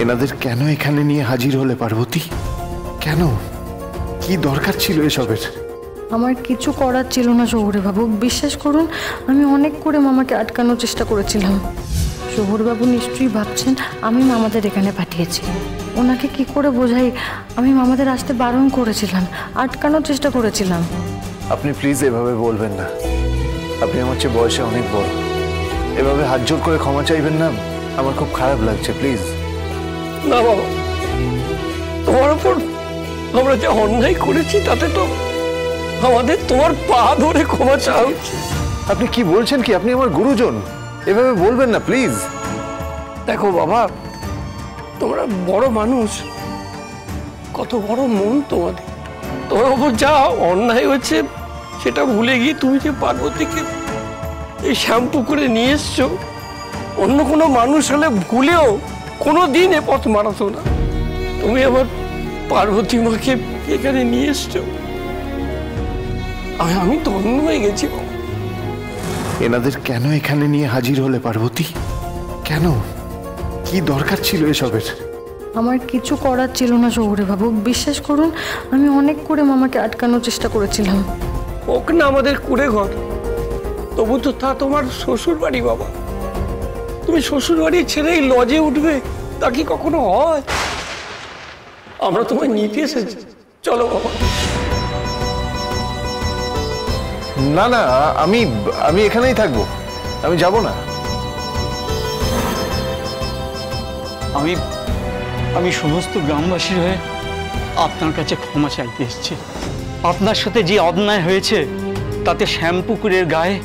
এনাদের কেন এখানে নিয়ে হাজির হলে পার্বতী? কেন? কি দরকার ছিল এসবের? আমার কিছু করার ছিল না শহুরেবাবু, বিশ্বাস করুন। আমি অনেক করে মামাকে আটকানোর চেষ্টা করেছিলাম। শহুরেবাবু নিশ্চয়ই ভাবছেন আমি মামাদের এখানে পাঠিয়েছি। ওনাকে কি করে বোঝাই? আমি মামাদের আসতে বারণ করেছিলাম, আটকানোর চেষ্টা করেছিলাম। আপনি প্লিজ এভাবে বলবেন না। আপনি আমার চেয়ে বয়সে অনেক বড়। এভাবে হাত জোর করে ক্ষমা চাইবেন না, আমার খুব খারাপ লাগছে। প্লিজ না বাবা, তোমার উপর আমরা যে অন্যায় করেছি তাতে তো আমাদের তোমার পা ধরে ক্ষমা চাওয়া উচিত। আপনি কি বলছেন? কি আপনি আমার গুরুজন? এভাবে বলবেন না প্লিজ। দেখো বাবা, তোমরা বড় মানুষ, কত বড় মন তোমাদের। তোমার উপর যা অন্যায় হচ্ছে সেটা ভুলে গিয়ে তুমি যে পার্বতীকে এই শ্যাম্পু করে নিয়ে এসছো, অন্য কোনো মানুষ হলে ভুলেও কোনো দিন এ পথ মারাতো না। তুমি আমার পার্বতী মাকে এখানে নিয়ে এসছো, আমি ধন্য হয়ে গেছি। এনাদের কেন এখানে নিয়ে হাজির হলে পার্বতী? কেন? কি দরকার ছিল এসবের? আমার কিছু করার ছিল না শহুরেবাবু, বিশ্বাস করুন। আমি অনেক করে মামাকে আটকানোর চেষ্টা করেছিলাম। হোক না আমাদের কুড়ে ঘর, তবু তো তা তোমার শ্বশুর বাড়ি বাবা। তুমি শ্বশুর বাড়ি ছেড়েই লজে উঠবে, তা কি কখনো হয়? আমরা তোমায় নিতে এসেছি, চলো বাবা। না না, আমি আমি এখানেই থাকবো, আমি যাব না। আমি আমি সমস্ত গ্রামবাসীর হয়ে আপনার কাছে ক্ষমা চাইতে এসেছি। আপনার সাথে যে অন্যায় হয়েছে তাতে শ্যামপুকুরের গায়ে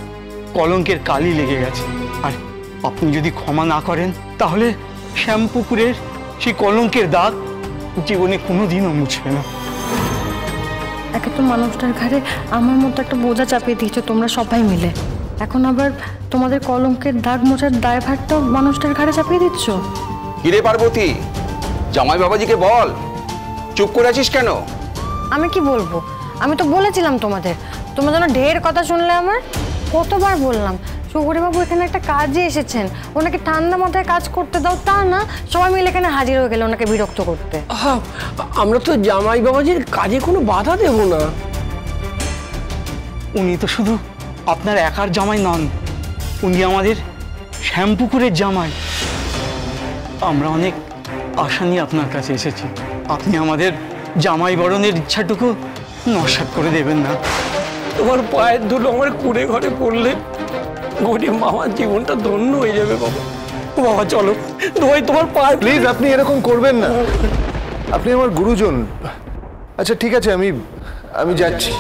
কলঙ্কের কালি লেগে গেছে। আর আপনি যদি ক্ষমা না করেন তাহলে শ্যামপুকুরের সেই কলঙ্কের দাগ জীবনে কোনোদিনও মুছবে না। একে তো মানুষটার ঘাড়ে আমার মতো একটা বোঝা চাপিয়ে দিয়েছো তোমরা সবাই মিলে, এখন আবার তোমাদের কলঙ্কের দাগ মোছার দায়ভারটাও মানুষটার ঘাড়ে চাপিয়ে দিচ্ছ। কিরে পার্বতী, জামাই বাবাজিকে বল, চুপ করে আছিস কেন? আমি কি বলবো? আমি তো বলেছিলাম তোমাদের, তোমরা যেন ঢের কথা শুনলে আমার। কতবার বললাম শহুরেবাবু এখানে একটা কাজে এসেছেন, ওনাকে ঠান্ডা মাথায় কাজ করতে দাও, তা না সবাই মিলে এখানে হাজির হয়ে গেলে ওনাকে বিরক্ত করতে। আমরা তো জামাই বাবাজির কাজে কোনো বাধা দেব না। উনি তো শুধু আপনার একার জামাই নন, উনি আমাদের শ্যামপুকুরের জামাই। আমরা অনেক আশা নিয়ে আপনার কাছে এসেছি, আপনি আমাদের জামাই বরণের ইচ্ছাটুকু নস্যাৎ করে দেবেন না। তোমার পায়ের ধুলো আমার কুড়ে ঘরে পড়লে গরিব মামার জীবনটা ধন্য হয়ে যাবে বাবা। বাবা চলো, দোয়াই তোমার পায়ে। প্লিজ আপনি এরকম করবেন না, আপনি আমার গুরুজন। আচ্ছা ঠিক আছে, আমি যাচ্ছি।